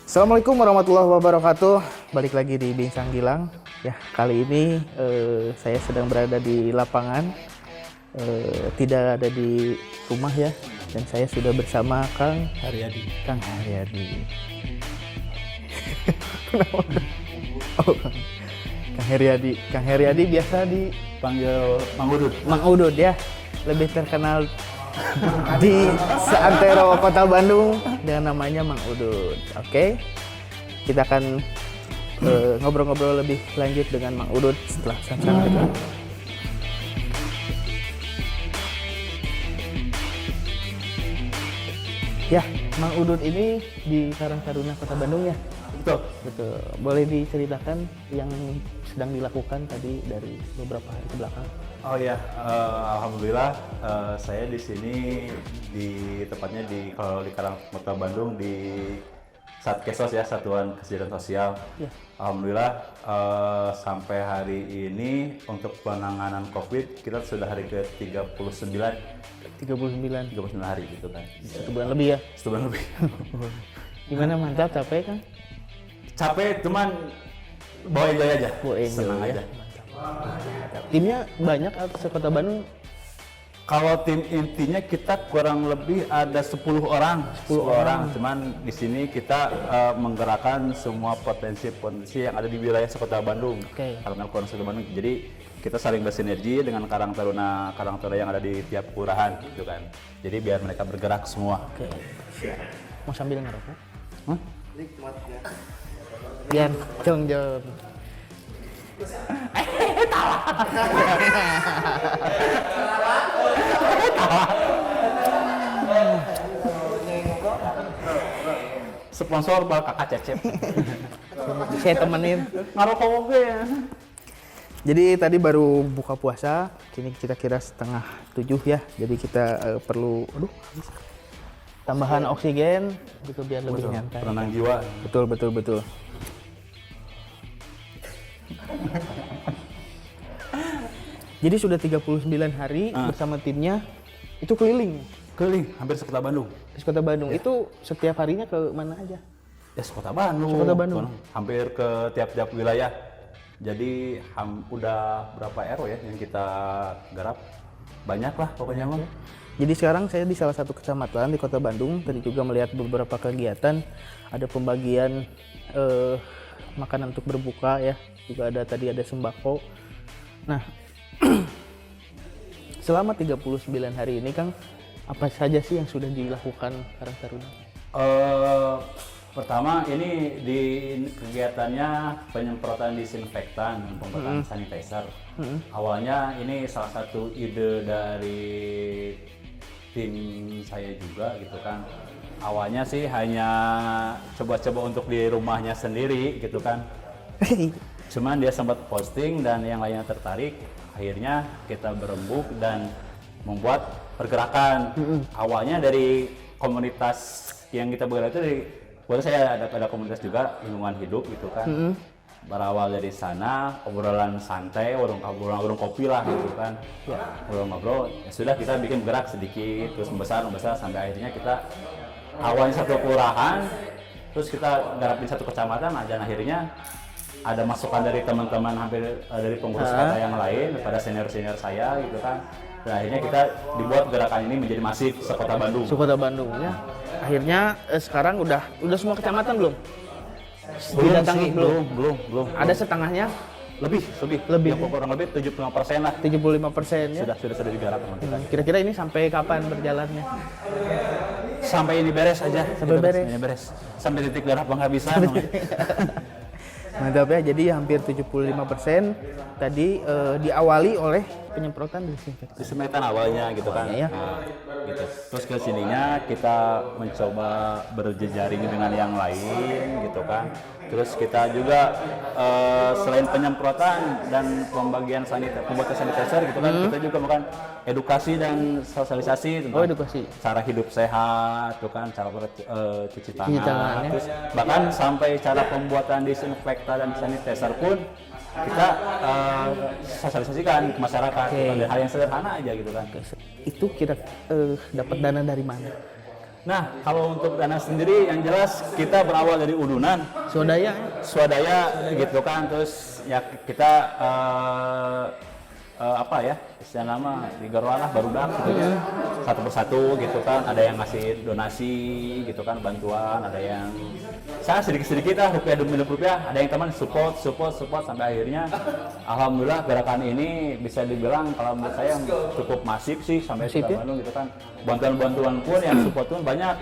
Assalamualaikum warahmatullahi wabarakatuh. Balik lagi di Bincang Gilang. Ya, kali ini saya sedang berada di lapangan, tidak ada di rumah ya. Dan saya sudah bersama Kang Haryadi. Kang Haryadi. Kenapa? Oh, Kang Haryadi. Kang Haryadi biasa Panggil Mang Udud. Mang Udud ya. Lebih terkenal di seantero kota Bandung dengan namanya Mang Udud. Oke, kita akan ngobrol-ngobrol lebih lanjut dengan Mang Udud setelah sang-sang berikut. Ya, Mang Udud ini di Karang Taruna Kota Bandung ya. Betul. Betul. Boleh diceritakan yang sedang dilakukan tadi dari beberapa hari ke belakang? Oh ya, alhamdulillah saya di sini tepatnya kalau di Karang Kota Bandung di Satkesos ya, Satuan Kesejahteraan Sosial. Ya. Alhamdulillah sampai hari ini untuk penanganan COVID kita sudah hari ke-39 39 hari gitu kan. satu bulan lebih ya. Sebulan lebih. Gimana, mantap, capek kan? Capek cuman bawa enjoy aja. Bawa enjoy Senang ya. aja. Timnya banyak atau sekota Bandung? Kalau tim intinya kita kurang lebih ada 10 orang. 10 orang. Cuman di sini kita menggerakkan semua potensi-potensi yang ada di wilayah Sekota Bandung. Oke. Karena kurang Sekota Bandung. Jadi kita saling bersinergi dengan Karang Taruna yang ada di tiap kelurahan gitu kan. Jadi biar mereka bergerak semua. Oke, siap. Mau sambil ngerokok? Hah? Biar jong-jong. Sponsor bal kakak Cecep. Saya temenin. Ngarokok oke ya. Jadi tadi baru buka puasa, kini kita kira 6:30 ya. Jadi kita perlu, tambahan oksigen gitu biar lebih nyantai. Penenang jiwa. Betul. Jadi sudah 39 hari bersama timnya, itu keliling Keliling hampir Sekota Bandung. di Kota Bandung. Itu setiap harinya ke mana aja? Ya Sekota Bandung. Sekota Bandung. Hampir ke tiap-tiap wilayah. Jadi udah berapa RW ya yang kita garap? Banyak lah pokoknya mah. Jadi sekarang saya di salah satu kecamatan di Kota Bandung. Tadi juga melihat beberapa kegiatan, ada pembagian makanan untuk berbuka ya. Juga tadi ada sembako. Nah, selama 39 hari ini Kang, apa saja sih yang sudah dilakukan Karang Taruna? Pertama ini di kegiatannya penyemprotan disinfektan, pembuatan sanitizer. Awalnya ini salah satu ide dari tim saya juga gitu kan. Awalnya sih hanya coba-coba untuk di rumahnya sendiri gitu kan. Cuman dia sempat posting dan yang lainnya tertarik. Akhirnya kita berembuk dan membuat pergerakan. Awalnya dari komunitas yang kita bergerak itu kebetulan saya ada komunitas juga lingkungan hidup gitu kan. Berawal dari sana, obrolan santai, warung kopi lah gitu kan. Ngobrol-ngobrol, ya sudah kita bikin bergerak sedikit, terus membesar sampai akhirnya kita awalnya satu kelurahan, terus kita garapin satu kecamatan, dan akhirnya ada masukan dari teman-teman hampir dari pengurus kota yang lain, pada senior-senior saya gitu kan. Dan akhirnya kita dibuat gerakan ini menjadi masif Sekota Bandung. Sekota Bandung ya. Akhirnya sekarang udah semua kecamatan belum? Belum Didatangi sih, belum? belum. Ada setengahnya? Lebih. Lebih. Ya, kurang lebih 75% lah. 75% ya. Sudah digarap sama kita. Kira-kira ini sampai kapan berjalannya? Sampai ini beres aja. Sampai beres? Ini beres. Sampai titik garap penghabisan. Mantap ya, jadi hampir 75% tadi diawali oleh penyemprotan disinfektan. Disinfektan awalnya gitu kan. Ya. Nah, gitu. Terus ke sininya kita mencoba berjejaring dengan yang lain gitu kan. Terus kita juga selain penyemprotan dan pembagian pembuatan sanitizer gitu kan, kita juga melakukan edukasi dan sosialisasi tentang Edukasi. cara hidup sehat, tuh kan, cara cuci tangan, tangan, ya. terus bahkan sampai cara pembuatan disinfektan dan sanitizer pun kita sosialisasikan ke masyarakat. Oke. Dari hal yang sederhana aja gitu kan. Itu kita dapat dana dari mana? Nah, kalau untuk dana sendiri yang jelas kita berawal dari udunan, swadaya gitu kan, terus ya kita apa ya, istilah nama digarwalah barudak gitu ya, satu persatu gitu kan, ada yang ngasih donasi gitu kan, bantuan, ada yang saya sedikit-sedikit lah, rupiah demi rupiah, ada yang teman support sampai akhirnya alhamdulillah gerakan ini bisa dibilang kalau menurut saya cukup masif sih sampai masif, Kota Bandung gitu kan. Bantuan-bantuan pun yang support pun banyak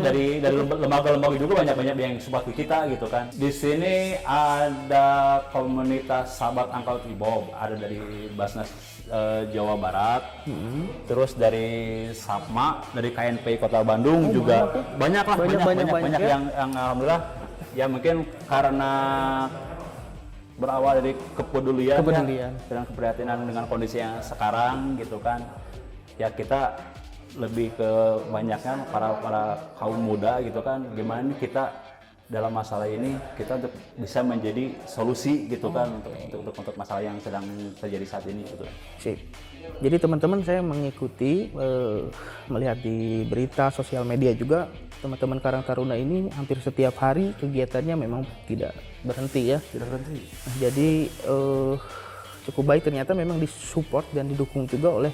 dari lembaga-lembaga juga banyak yang support ke kita gitu kan. Di sini ada komunitas sahabat angkot Ibob, ada dari Basnas Jawa Barat, terus dari Sapma, dari KNPI Kota Bandung juga banyak yang alhamdulillah ya mungkin karena berawal dari kepedulian. Dan keprihatinan dengan kondisi yang sekarang gitu kan, ya kita lebih ke banyaknya para kaum muda gitu kan, gimana nih kita dalam masalah ini kita untuk bisa menjadi solusi gitu kan untuk masalah yang sedang terjadi saat ini gitu. Sip. Jadi teman-teman, saya mengikuti melihat di berita sosial media juga, teman-teman Karang Taruna ini hampir setiap hari kegiatannya memang tidak berhenti ya. Nah, jadi cukup baik ternyata, memang disupport dan didukung juga oleh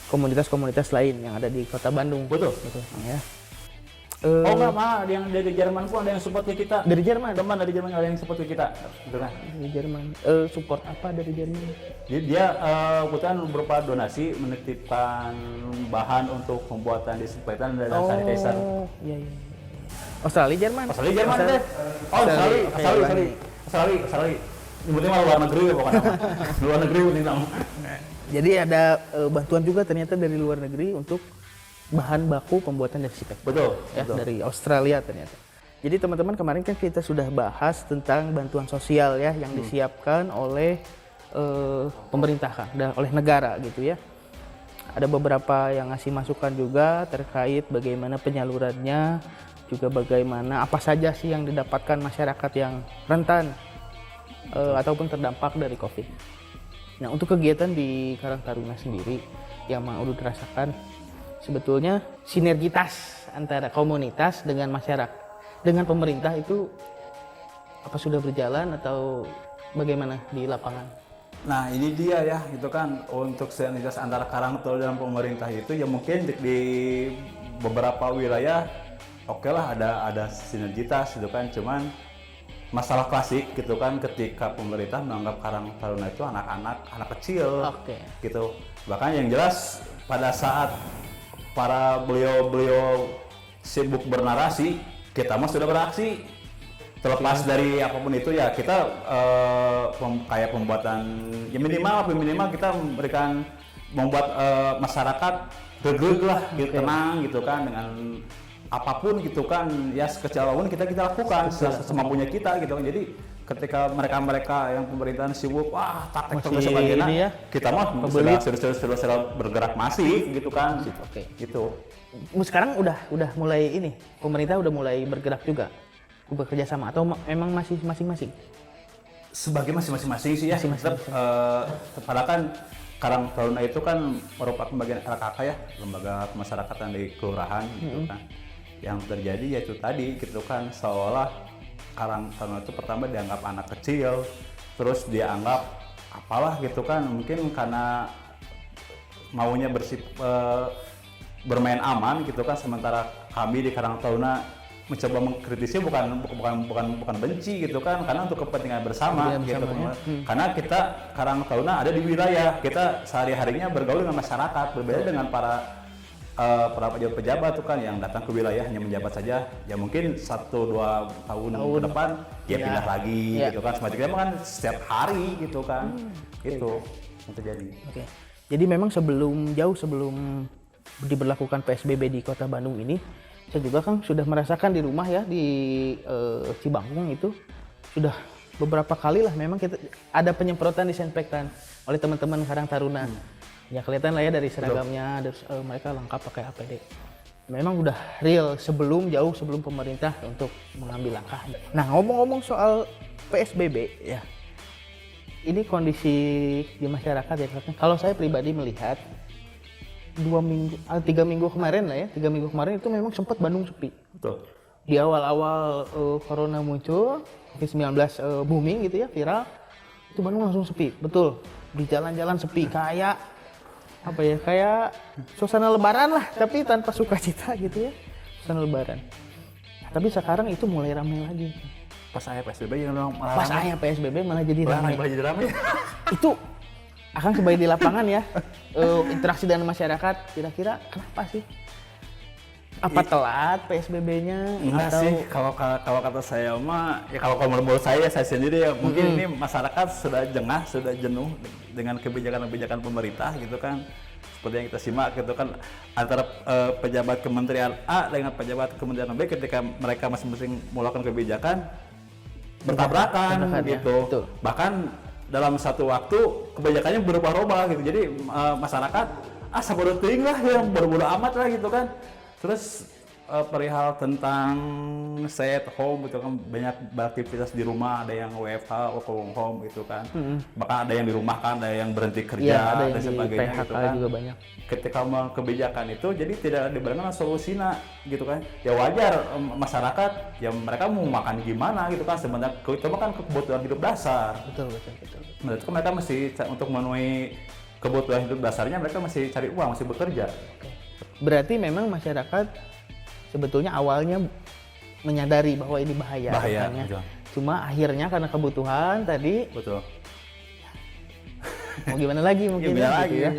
komunitas-komunitas lain yang ada di Kota Bandung. Betul. Ya. Enggak mah, ada yang dari Jerman pun ada yang support ke kita. Dari Jerman? Teman dari Jerman ada yang support ke kita. Gitu kan. Dari Jerman. Support apa dari Jerman? Jadi dia kebetulan berupa donasi, menitipkan bahan untuk pembuatan disinfektan dan sanitizer. Oh, iya. Australia, Jerman? Australia, Jerman deh. Oh, Australia. Nyebutnya malah luar negeri ya pokoknya. Luar negeri penting nama. Jadi ada bantuan juga ternyata dari luar negeri untuk bahan baku pembuatan desinfektan. Betul. Dari Australia ternyata. Jadi teman-teman, kemarin kan kita sudah bahas tentang bantuan sosial ya yang disiapkan oleh pemerintah kan, oleh negara gitu ya. Ada beberapa yang ngasih masukan juga terkait bagaimana penyalurannya, juga bagaimana apa saja sih yang didapatkan masyarakat yang rentan ataupun terdampak dari COVID. Nah, untuk kegiatan di Karang Taruna sendiri yang Mang Udud rasakan, sebetulnya sinergitas antara komunitas dengan masyarakat, dengan pemerintah itu apa sudah berjalan atau bagaimana di lapangan? Nah ini dia ya, itu kan untuk sinergitas antara Karang Taruna dan pemerintah itu ya mungkin di beberapa wilayah oke lah ada sinergitas gitu kan, cuman masalah klasik gitu kan ketika pemerintah menganggap Karang Taruna itu anak kecil gitu. Bahkan yang jelas pada saat para beliau sibuk bernarasi, kita mah sudah beraksi. Terlepas dari apapun itu ya kita kayak pembuatan ya minimal kita membuat masyarakat gegreg lah gitu, tenang gitu kan, dengan apapun gitu kan ya, sekecil apapun kita lakukan semampunya kita gitu kan. Jadi ketika mereka yang pemerintahan sibuk taktik dan sebagainya ya, kita mah sudah bergerak masif gitu kan. Gitu. Sekarang udah mulai ini, pemerintah udah mulai bergerak juga bekerja sama atau memang masih masing-masing? Sebagai masing-masing sih ya. Padahal kan Karang Taruna itu kan merupakan bagian LKK ya, lembaga pemasyarakatan di kelurahan gitu kan. Yang terjadi yaitu tadi gitu kan, seolah Karang Taruna itu pertama dianggap anak kecil, terus dianggap apalah gitu kan, mungkin karena maunya bermain aman gitu kan, sementara kami di Karang Taruna mencoba mengkritisi bukan benci gitu kan, karena untuk kepentingan bersama gitu. Karena kita Karang Taruna ada di wilayah, kita sehari-harinya bergaul dengan masyarakat, berbeda dengan para pejabat tuh kan yang datang ke wilayah hanya menjabat saja, ya mungkin 1-2 tahun ke depan dia pindah lagi gitu kan. Semacamnya kan setiap hari gitu kan. Itu yang terjadi. Jadi memang jauh sebelum diberlakukan PSBB di Kota Bandung ini, saya juga kan sudah merasakan di rumah ya, di Cibangkung itu sudah beberapa kali lah memang kita ada penyemprotan disinfektan oleh teman-teman Karang Taruna. Ya kelihatan lah ya dari seragamnya, mereka lengkap pakai APD. Memang udah real jauh sebelum pemerintah untuk mengambil langkah. Nah, ngomong-ngomong soal PSBB ya, ini kondisi di masyarakat ya. Kalau saya pribadi melihat 3 minggu kemarin lah ya, 3 minggu kemarin itu memang sempat Bandung sepi. Betul. Di awal-awal corona muncul, COVID-19 booming gitu ya, viral, itu Bandung langsung sepi, betul. Di jalan-jalan sepi, kayak apa ya, kayak suasana lebaran lah, tapi tanpa sukacita gitu ya, suasana lebaran. Nah, tapi sekarang itu mulai ramai lagi. Pas saya PSBB yang malah Pas ayah PSBB malah jadi ramai. Malah jadi ramai. Itu akan sebagai di lapangan ya, interaksi dengan masyarakat, kira-kira kenapa sih? Apa telat PSBB-nya? Enggak atau... sih, kalau kata saya mah, ya kalau menurut saya sendiri ya mungkin ini masyarakat sudah jengah, sudah jenuh dengan kebijakan-kebijakan pemerintah gitu kan. Seperti yang kita simak gitu kan, antara pejabat kementerian A dengan pejabat kementerian B ketika mereka masing-masing melakukan kebijakan bertabrakan gitu. Ya, bahkan dalam satu waktu kebijakannya berubah-ubah gitu, jadi masyarakat sabodo teuing lah, yang bodo-bodo amat lah gitu kan. Terus perihal tentang stay at home gitu kan, banyak beraktivitas di rumah, ada yang WFH, work from home gitu kan. Bahkan ada yang dirumahkan, ada yang berhenti kerja ya, dan sebagainya PHK gitu kan. Juga banyak. Ketika kebijakan itu jadi tidak diberikan solusinya gitu kan. Ya wajar masyarakat ya mereka mau makan gimana gitu kan, sebenarnya itu kan kebutuhan hidup dasar. Betul. Menurutku mereka mesti untuk memenuhi kebutuhan hidup dasarnya mereka mesti cari uang, mesti bekerja. Berarti memang masyarakat sebetulnya awalnya menyadari bahwa ini bahaya. Betul. Cuma akhirnya karena kebutuhan tadi. Betul. Mau gimana lagi mungkin lagi. Ya.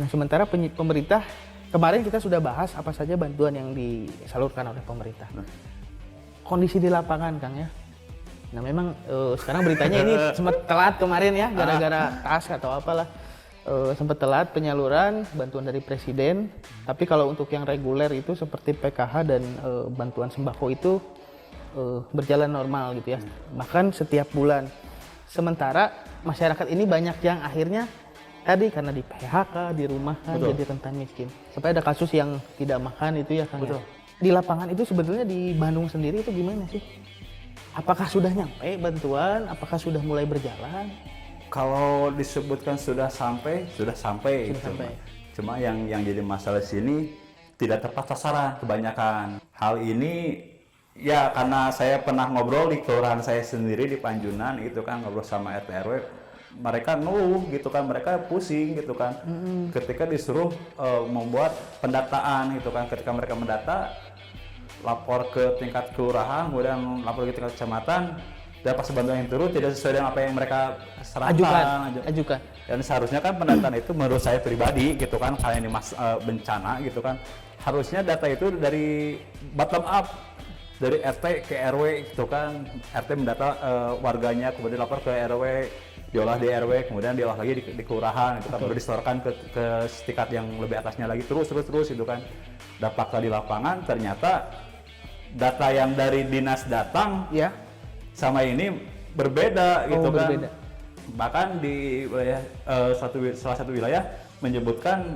Nah, sementara pemerintah kemarin kita sudah bahas apa saja bantuan yang disalurkan oleh pemerintah. Kondisi di lapangan, Kang ya. Nah, memang sekarang beritanya ini sempat telat kemarin ya, gara-gara tas atau apalah. Sempat telat penyaluran bantuan dari presiden, tapi kalau untuk yang reguler itu seperti PKH dan bantuan sembako itu berjalan normal gitu ya, bahkan setiap bulan. Sementara masyarakat ini banyak yang akhirnya tadi karena di PHK, dirumahkan, jadi rentan miskin. Sampai ada kasus yang tidak makan itu ya Kang. Betul. Di lapangan itu sebetulnya di Bandung sendiri itu gimana sih? Apakah sudah nyampe bantuan? Apakah sudah mulai berjalan? Kalau disebutkan sudah sampai. Cuma yang jadi masalah sini tidak tepat sasaran kebanyakan. Hal ini ya karena saya pernah ngobrol di kelurahan saya sendiri di Panjunan itu kan, ngobrol sama RT RW, mereka ngeluh gitu kan, mereka pusing gitu kan. Ketika disuruh membuat pendataan gitu kan, ketika mereka mendata, lapor ke tingkat kelurahan, kemudian lapor ke tingkat kecamatan, dan pas bantuan yang turun tidak sesuai dengan apa yang mereka serahkan, ajukan. Dan seharusnya kan pendataan itu menurut saya pribadi gitu kan, karena ini bencana gitu kan, harusnya data itu dari bottom up, dari RT ke RW gitu kan. RT mendata warganya, kemudian lapor ke RW, diolah di RW, kemudian diolah lagi di kelurahan gitu kan, baru disetorkan ke tingkat yang lebih atasnya lagi, terus gitu kan. Dapatlah di lapangan ternyata data yang dari dinas datang Ya. sama ini berbeda gitu kan. Berbeda. Bahkan di wilayah salah satu wilayah menyebutkan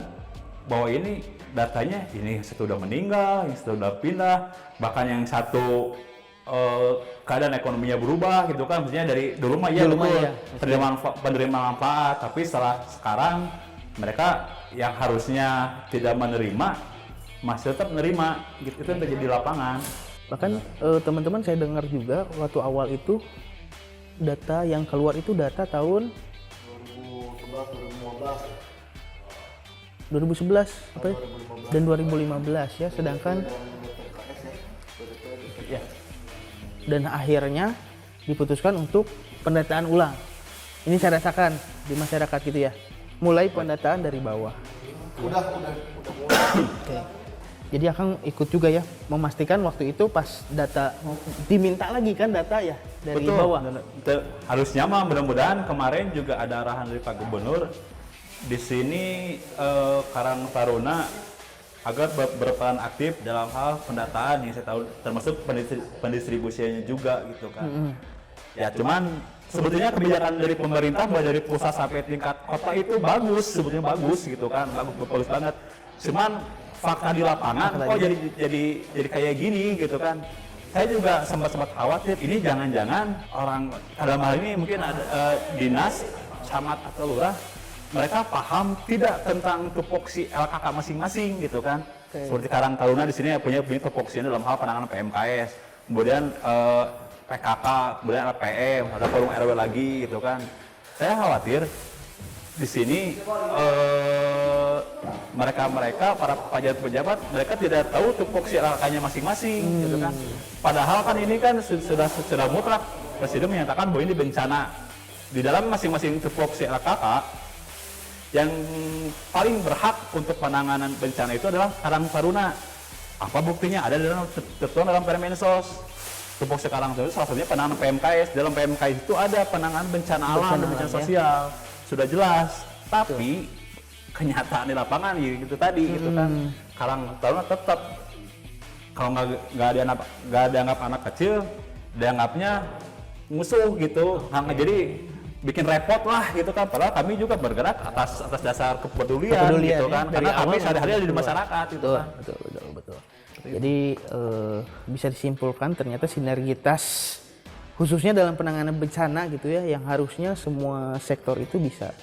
bahwa ini datanya ini satu udah meninggal, yang satu udah pindah, bahkan yang satu keadaan ekonominya berubah gitu kan. Maksudnya dari dulu mah ya penerima manfaat, tapi sekarang mereka yang harusnya tidak menerima masih tetap menerima gitu. Itu yang terjadi di lapangan. Bahkan teman-teman saya dengar juga waktu awal itu data yang keluar itu data tahun 2011 apa ya? Dan 2015 ya, sedangkan ya. Dan akhirnya diputuskan untuk pendataan ulang. Ini saya rasakan di masyarakat gitu ya. Mulai pendataan dari bawah. Udah. Oke. Jadi akan ikut juga ya, memastikan waktu itu pas data diminta lagi kan data ya dari Betul. bawah. Harusnya mah mudah-mudahan kemarin juga ada arahan dari Pak Gubernur di sini Karang Taruna agar berperan aktif dalam hal pendataan yang saya tahu, termasuk pendistribusiannya juga gitu kan. Ya cuman sebetulnya kebijakan dari pemerintah mulai dari pusat sampai tingkat kota itu bagus, sebetulnya bagus gitu kan, bagus banget. Cuman fakta di lapangan kok jadi kayak gini gitu kan. Saya juga sempat khawatir ini jangan-jangan orang dalam hal ini mungkin ada dinas, camat atau lurah mereka paham tidak tentang tupoksi LKK masing-masing gitu kan. Seperti Karang Taruna di sini punya tupoksi dalam hal penanganan PMKS, kemudian PKK, kemudian ada PM, ada forum RW lagi gitu kan. Saya khawatir di sini mereka para pejabat mereka tidak tahu tupoksi LKK-nya masing-masing gitu kan. Padahal kan ini kan sudah mutlak Presiden menyatakan bahwa ini bencana. Di dalam masing-masing tupoksi LKK yang paling berhak untuk penanganan bencana itu adalah Karang Taruna. Apa buktinya? Ada dalam ketentuan dalam Permensos. Tupoksi Karang Taruna salah satunya penanganan PMKS. Dalam PMKS itu ada penanganan bencana alam dan bencana sosial. Sudah jelas. Tapi kenyataan di lapangan gitu tadi gitu kan. Karang Taruna tetap kalau nggak dianggap anak kecil, dianggapnya musuh gitu. Jadi bikin repot lah gitu kan, padahal kami juga bergerak atas dasar kepedulian gitu kan, karena kami sehari-hari ada di masyarakat gitu kan. Betul. Jadi bisa disimpulkan ternyata sinergitas khususnya dalam penanganan bencana gitu ya, yang harusnya semua sektor itu bisa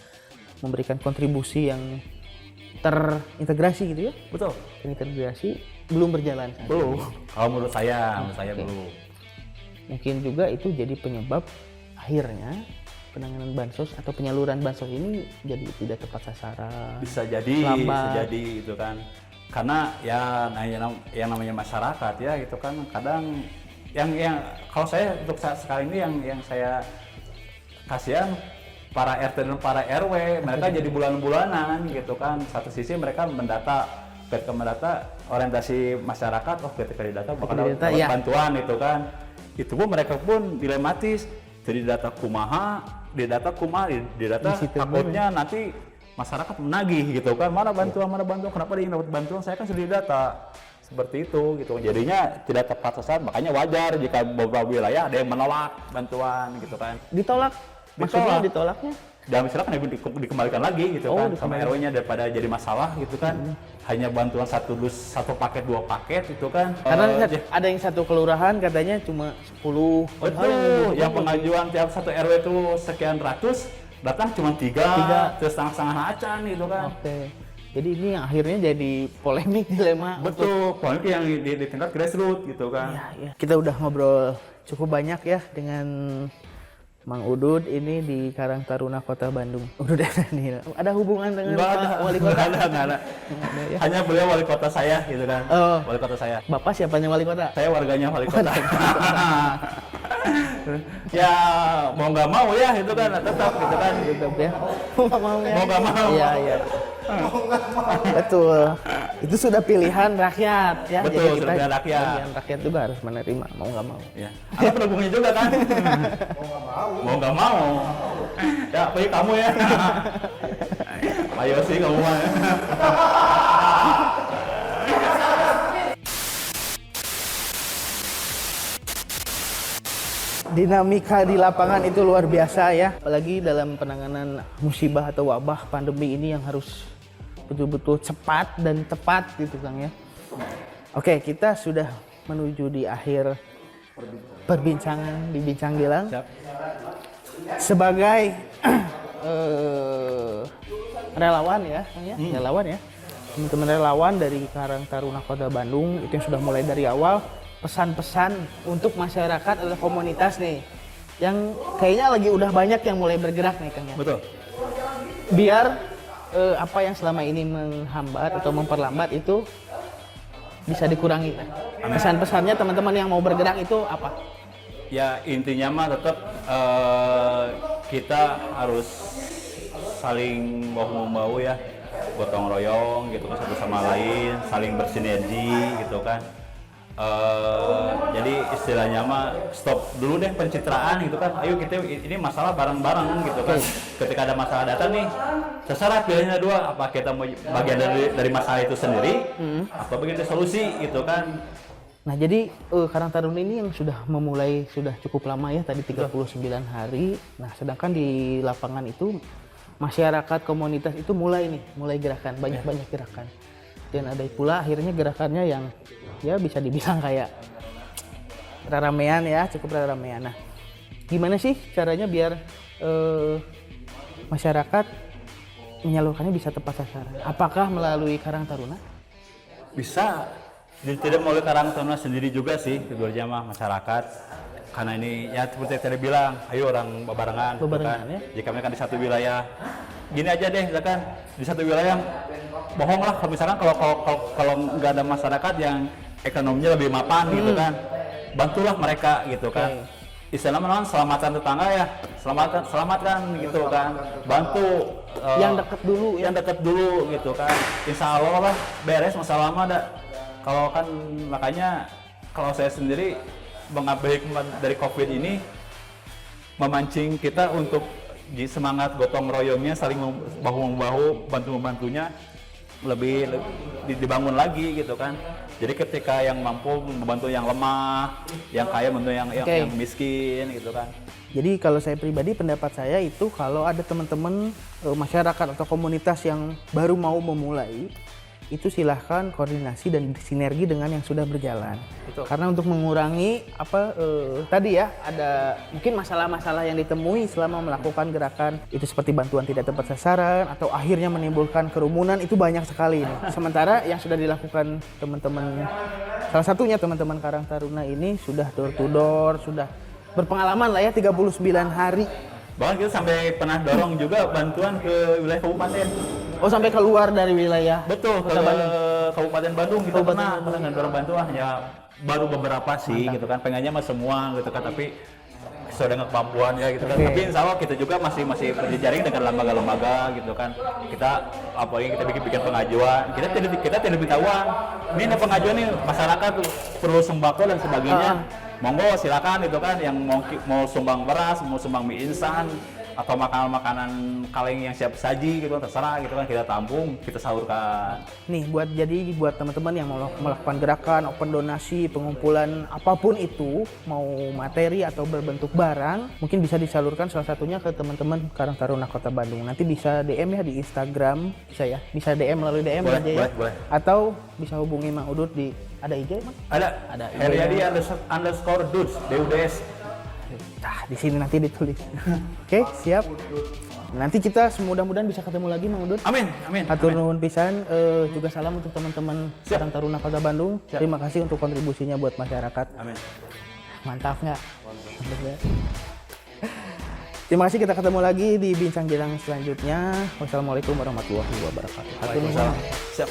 memberikan kontribusi yang terintegrasi gitu ya. Betul. Terintegrasi belum berjalan. Belum. Kalau menurut saya belum. Mungkin juga itu jadi penyebab akhirnya penanganan bansos atau penyaluran bansos ini jadi tidak tepat sasaran. Bisa jadi itu kan. Karena ya yang namanya masyarakat ya gitu kan, kadang yang kalau saya untuk sekarang ini yang saya kasihan para RT dan para RW, mereka jadi bulan-bulanan gitu kan. Satu sisi mereka mendata orientasi masyarakat, ketika didata bakal dapat bantuan itu kan. Itu pun mereka pun dilematis. Jadi data kumaha, di data takutnya nanti masyarakat menagih gitu kan, mana bantuan, kenapa dia ingin dapat bantuan, saya kan sudah didata seperti itu gitu. Jadinya tidak tepat sasaran, makanya wajar jika beberapa wilayah ada yang menolak bantuan gitu kan. Maksudnya ditolaknya? Dan misalkan dikembalikan lagi gitu kan sama RW-nya daripada jadi masalah gitu kan. Hanya bantuan satu paket, 2 paket gitu kan. Karena ada yang satu kelurahan katanya cuma 10. Yang pengajuan tiap satu RW itu sekian ratus, datang cuma 3 terus setengah acan gitu kan. Oke. Jadi ini akhirnya jadi polemik, dilema. Betul, polemik yang di tingkat grassroots gitu kan. Iya. Kita udah ngobrol cukup banyak ya dengan Mang Udud ini di Karang Taruna Kota Bandung. Udah ada hubungan dengan Pak Wali Kota? Nggak ada. Ya. Hanya beliau wali kota saya gitu kan. Wali kota saya. Bapak siapanya wali kota? Saya warganya wali kota. Ya mau nggak mau ya itu kan, tetap gitu kan. Tetap ya. Mau nggak mau. Iya. Betul. Itu sudah pilihan rakyat ya. Betul, jadi kita pilihan rakyat. Pilihan rakyat juga harus menerima, mau nggak mau. Ya. Ada pendukungnya juga kan. Mau nggak mau. Ya, pilih kamu ya. Ayo sih kamu mah. Dinamika di lapangan itu luar biasa ya, apalagi dalam penanganan musibah atau wabah pandemi ini yang harus betul-betul cepat dan tepat gitu Kang ya. Oke, kita sudah menuju di akhir perbincangan di Bincang Gilang. Siap. Sebagai relawan ya, Kang ya, relawan ya, teman-teman relawan dari Karang Taruna Kota Bandung itu yang sudah mulai dari awal. Pesan-pesan untuk masyarakat atau komunitas nih yang kayaknya lagi udah banyak yang mulai bergerak nih Kang ya. Betul. Biar apa yang selama ini menghambat atau memperlambat itu bisa dikurangi. Pesan-pesannya teman-teman yang mau bergerak itu apa? Ya intinya mah tetap kita harus saling bahu-membahu ya, gotong royong gitu kan, satu sama lain, saling bersinergi gitu kan. Jadi istilahnya mah stop dulu deh pencitraan gitu kan. Ayo kita ini masalah bareng-bareng gitu kan. Ketika ada masalah datang nih, terserah pilihannya dua, apa kita mau bagian dari masalah itu sendiri atau bagian dari solusi gitu kan. Nah jadi Karang Taruna ini yang sudah memulai sudah cukup lama ya, tadi 39 hari. Nah sedangkan di lapangan itu masyarakat komunitas itu mulai gerakan, banyak gerakan. Dan ada pula akhirnya gerakannya yang ya bisa dibilang kayak ramean ya, cukup ramean. Nah, gimana sih caranya biar masyarakat menyalurkannya bisa tepat sasaran? Apakah melalui Karang Taruna? Bisa, tidak melalui Karang Taruna sendiri juga sih, kedua jamaah masyarakat. Karena ini ya seperti yang tadi bilang, ayo orang barengan, Bebarengan, ya. Jika mereka di satu wilayah, gini aja deh, misalkan di satu wilayah bohong lah, kalau misalkan kalau nggak ada masyarakat yang ekonominya lebih mapan gitu kan, bantulah mereka gitu kan. Istilahnya memang selamatan tetangga ya, selamatkan gitu kan, bantu Yang dekat dulu ya. yang dekat dulu gitu kan. Insya Allah lah beres masalah mah ada. Kalau kan makanya kalau saya sendiri mengambil hikmah dari COVID ini memancing kita untuk semangat gotong royongnya, saling bahu membahu, bantu membantunya lebih dibangun lagi gitu kan. Jadi ketika yang mampu membantu yang lemah, yang kaya membantu yang miskin gitu kan. Jadi kalau saya pribadi, pendapat saya itu kalau ada teman-teman masyarakat atau komunitas yang baru mau memulai, itu silahkan koordinasi dan sinergi dengan yang sudah berjalan. Betul. Karena untuk mengurangi tadi ya, ada mungkin masalah-masalah yang ditemui selama melakukan gerakan itu seperti bantuan tidak tepat sasaran atau akhirnya menimbulkan kerumunan, itu banyak sekali ini. Sementara yang sudah dilakukan teman-teman, salah satunya teman-teman Karang Taruna ini sudah door to door, sudah berpengalaman lah ya 39 hari. Bahkan kita sampai pernah dorong juga bantuan ke wilayah kabupaten. Oh, sampai keluar dari wilayah. Betul, ke Kabupaten Bandung kita pernah dorong bantuan, ya baru beberapa sih. Mantap. Gitu kan, pengennya mah semua gitu kan, tapi sesuai dengan kemampuan ya gitu kan. Tapi insya Allah kita juga masih berjejaring dengan lembaga-lembaga gitu kan. Kita apalagi kita bikin pengajuan, kita tidak minta uang. Ini ada pengajuan nih, masyarakat tuh perlu sembako dan sebagainya. Monggo silakan gitu kan, yang mau sumbang beras, mau sumbang mie instan atau makanan-makanan kaleng yang siap saji gitu, terserah gitu kan, kita tampung, kita salurkan. Nih buat teman-teman yang mau melakukan gerakan open donasi, pengumpulan apapun itu, mau materi atau berbentuk barang, mungkin bisa disalurkan salah satunya ke teman-teman Karang Taruna Kota Bandung. Nanti bisa DM ya di Instagram, bisa DM melalui DM boleh, aja ya. Boleh. Atau bisa hubungi Mang Udut di ada IG Mang? Ada Heriadi _dudes DUDS. Nah, di sini nanti ditulis. Oke, siap. Nanti kita mudah-mudahan bisa ketemu lagi Mang Udut. Amin. Hatur nuhun pisan, juga salam untuk teman-teman Karang Taruna Kota Bandung. Siap. Terima kasih untuk kontribusinya buat masyarakat. Amin. Mantap nggak? Terima kasih, kita ketemu lagi di Bincang Gilang selanjutnya. Wassalamualaikum warahmatullahi wabarakatuh. Waalaikumsalam. Siap.